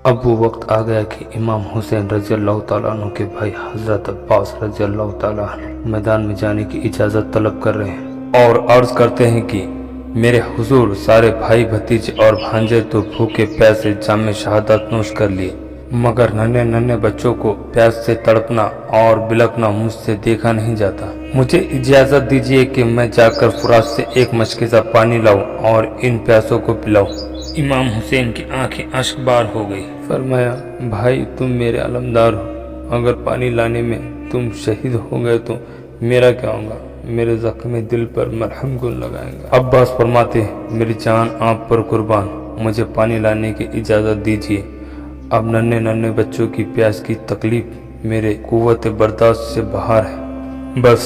اب وہ وقت آ گیا کہ امام حسین رضی اللہ تعالیٰ عنہ کے بھائی حضرت عباس رضی اللہ تعالیٰ عنہ میدان میں جانے کی اجازت طلب کر رہے ہیں اور عرض کرتے ہیں کہ میرے حضور سارے بھائی بھتیجے اور بھانجے تو بھوکے پیاسے جام شہادت نوش کر لیے، مگر ننھے بچوں کو پیاس سے تڑپنا اور بلکنا مجھ سے دیکھا نہیں جاتا۔ مجھے اجازت دیجیے کہ میں جا کر فرات سے ایک مشکیزہ پانی لاؤں اور ان پیاسوں کو پلاؤں۔ امام حسین کی آنکھیں اشک بار ہو گئی۔ فرمایا، بھائی تم میرے علمدار ہو، اگر پانی لانے میں تم شہید ہو گئے تو میرا کیا ہوگا؟ میرے زخمی دل پر مرہم گل لگائیں گا۔ عباس فرماتے ہیں، میری جان آپ پر قربان، مجھے پانی لانے کی اجازت دیجیے۔ اب ننھے بچوں کی پیاس کی تکلیف میرے قوت برداشت سے باہر ہے، بس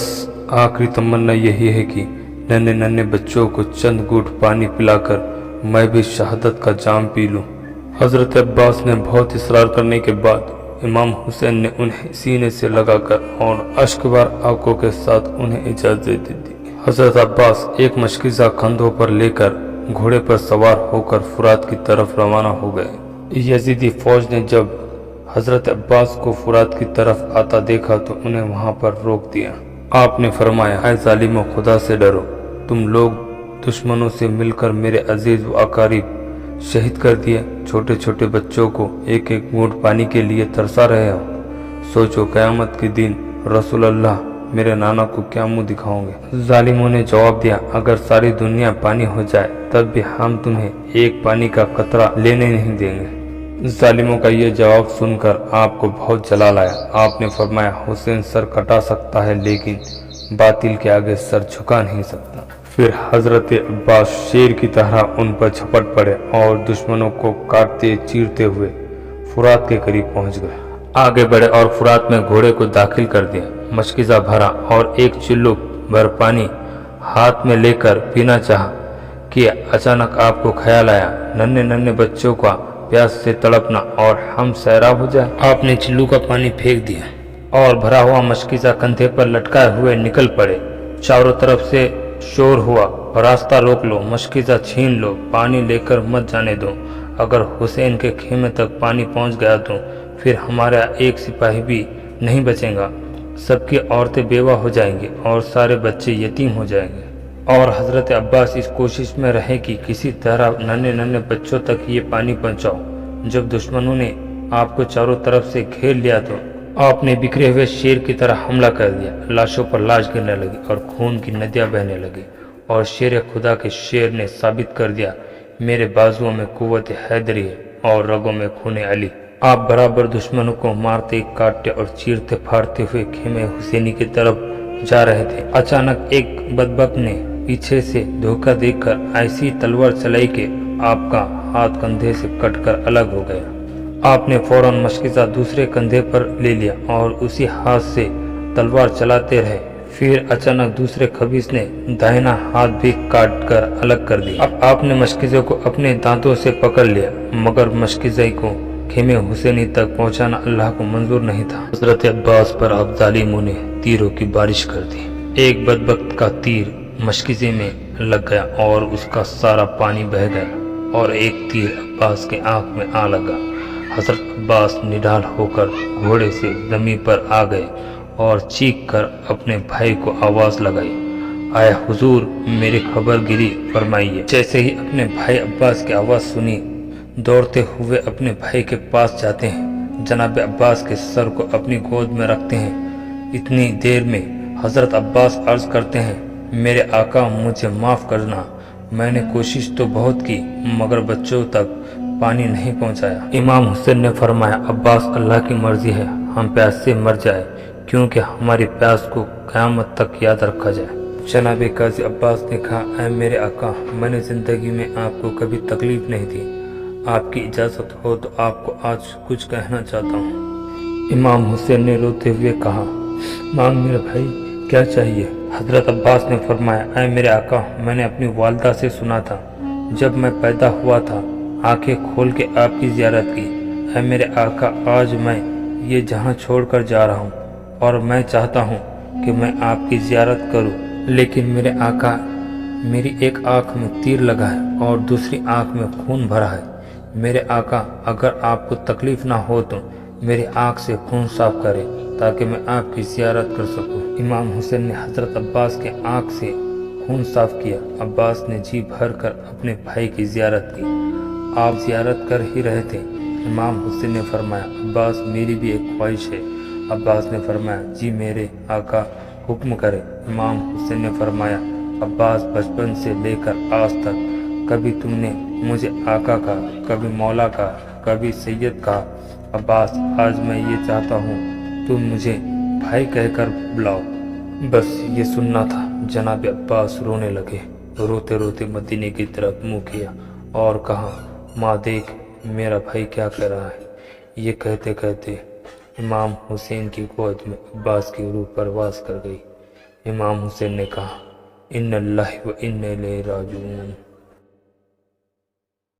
آخری تمنا یہی ہے کہ ننھے بچوں کو چند گھونٹ پانی پلا کر میں بھی شہادت کا جام پی لوں۔ حضرت عباس نے بہت اصرار کرنے کے بعد امام حسین نے انہیں سینے سے لگا کر اور اشکبار آنکھوں کے ساتھ انہیں اجازت دے دی۔ حضرت عباس ایک مشکیزہ کندھوں پر لے کر گھوڑے پر سوار ہو کر فرات کی طرف روانہ ہو گئے۔ یزیدی فوج نے جب حضرت عباس کو فرات کی طرف آتا دیکھا تو انہیں وہاں پر روک دیا۔ آپ نے فرمایا، اے ظالموں، خدا سے ڈرو، تم لوگ دشمنوں سے مل کر میرے عزیز و اقارب شہید کر دیے، چھوٹے بچوں کو ایک گھونٹ پانی کے لیے ترسا رہے ہو۔ سوچو قیامت کے دن رسول اللہ میرے نانا کو کیا منہ دکھاؤں گے؟ ظالموں نے جواب دیا، اگر ساری دنیا پانی ہو جائے تب بھی ہم تمہیں ایک پانی کا قطرہ لینے نہیں دیں گے۔ ظالموں کا یہ جواب سن کر آپ کو بہت جلال آیا۔ آپ نے فرمایا، حسین سر کٹا سکتا ہے لیکن باطل کے آگے سر جھکا نہیں سکتا۔ پھر حضرت عباس شیر کی طرح ان پر جھپٹ پڑے اور دشمنوں کو کاٹتے چیرتے ہوئے فرات کے قریب پہنچ گئے۔ آگے بڑھے اور فرات میں گھوڑے کو داخل کر دیا، مشکیزہ بھرا اور ایک چلو بھر پانی ہاتھ میں لے کر پینا چاہا کہ اچانک آپ کو خیال آیا، ننھے بچوں کا پیاس سے تڑپنا اور ہم سیراب ہو جائے۔ آپ نے چلو کا پانی پھینک دیا اور بھرا ہوا مشکیزہ کندھے پر لٹکائے ہوئے نکل پڑے۔ چاروں طرف سے شور ہوا، راستہ روک لو، مشکیزہ چھین لو، پانی لے کر مت جانے دو، اگر حسین کے خیمے تک پانی پہنچ گیا تو پھر ہمارا ایک سپاہی بھی نہیں بچے گا، سب کی عورتیں بیوہ ہو جائیں گی اور سارے بچے یتیم ہو جائیں گے۔ اور حضرت عباس اس کوشش میں رہے کہ کسی طرح ننھے بچوں تک یہ پانی پہنچاؤ۔ جب دشمنوں نے آپ کو چاروں طرف سے گھیر لیا تو آپ نے بکھرے ہوئے شیر کی طرح حملہ کر دیا، لاشوں پر لاش گرنے لگی اور خون کی ندیاں بہنے لگی، اور شیر خدا کے شیر نے ثابت کر دیا، میرے بازوؤں میں قوت حیدری ہے اور رگوں میں خون علی۔ آپ برابر دشمنوں کو مارتے کاٹتے اور چیرتے پھاڑتے ہوئے خیمے حسینی کی طرف جا رہے تھے۔ اچانک ایک بدبخت نے پیچھے سے دھوکہ دے کر ایسی تلوار چلائی کہ آپ کا ہاتھ کندھے سے کٹ کر الگ ہو گیا۔ آپ نے فوراً مشکیزہ دوسرے کندھے پر لے لیا اور اسی ہاتھ سے تلوار چلاتے رہے۔ پھر اچانک دوسرے خبیث نے داہنا ہاتھ بھی کاٹ کر الگ کر دیا۔ اب آپ نے مشکیزے کو اپنے دانتوں سے پکڑ لیا، مگر مشکیزے کو خیمے حسینی تک پہنچانا اللہ کو منظور نہیں تھا۔ حضرت عباس پر اب ظالموں نے تیروں کی بارش کر دی۔ ایک بدبخت کا تیر مشکیزے میں لگ گیا اور اس کا سارا پانی بہہ گیا، اور ایک تیر عباس کے آنکھ میں آ لگا۔ حضرت عباس نڈال ہو کر گھوڑے سے زمین پر آ گئے اور چیخ کر اپنے بھائی کو آواز لگائی، اے حضور میری خبر گیری فرمائیے۔ جیسے ہی اپنے بھائی عباس کی آواز سنی، دوڑتے ہوئے اپنے بھائی کے پاس جاتے ہیں، جناب عباس کے سر کو اپنی گود میں رکھتے ہیں۔ اتنی دیر میں حضرت عباس عرض کرتے ہیں، میرے آقا مجھے معاف کرنا، میں نے کوشش تو بہت کی مگر بچوں تک پانی نہیں پہنچایا۔ امام حسین نے فرمایا، عباس اللہ کی مرضی ہے، ہم پیاس سے مر جائے کیونکہ ہماری پیاس کو قیامت تک یاد رکھا جائے۔ جناب قاضی عباس نے کہا، اے میرے آقا، میں نے زندگی میں آپ کو کبھی تکلیف نہیں دی، آپ کی اجازت ہو تو آپ کو آج کچھ کہنا چاہتا ہوں۔ امام حسین نے روتے ہوئے کہا، مانگ میرے بھائی، کیا چاہیے؟ حضرت عباس نے فرمایا، اے میرے آقا، میں نے اپنی والدہ سے سنا تھا، جب میں پیدا ہوا تھا آنکھیں کھول کے آپ کی زیارت کی۔ اے میرے آقا، آج میں یہ جہاں چھوڑ کر جا رہا ہوں اور میں چاہتا ہوں کہ میں آپ کی زیارت کروں، لیکن میرے آقا، میری ایک آنکھ میں تیر لگا ہے اور دوسری آنکھ میں خون بھرا ہے، میرے آقا اگر آپ کو تکلیف نہ ہو تو میری آنکھ سے خون صاف کریں تاکہ میں آپ کی زیارت کر سکوں۔ امام حسین نے حضرت عباس کے آنکھ سے خون صاف کیا۔ عباس نے جی بھر کر اپنے بھائی کی زیارت کی۔ آپ زیارت کر ہی رہے تھے، امام حسین نے فرمایا عباس میری بھی ایک خواہش ہے۔ عباس نے فرمایا جی میرے آقا حکم کرے۔ امام حسین نے فرمایا عباس بچپن سے لے کر آج تک کبھی تم نے مجھے آقا کہا، کبھی مولا کہا، کبھی سید کہا۔ عباس آج میں یہ چاہتا ہوں تم مجھے بھائی کہہ کر بلاؤ، بس یہ سننا تھا۔ جناب عباس رونے لگے، روتے روتے مدینے کی طرف منہ کیا اور کہا ماں دیکھ میرا بھائی کیا کہہ رہا ہے۔ یہ کہتے کہتے امام حسین کی گود میں عباس کی روح پرواز کر گئی۔ امام حسین نے کہا ان اللہ و انا الیہ راجعون۔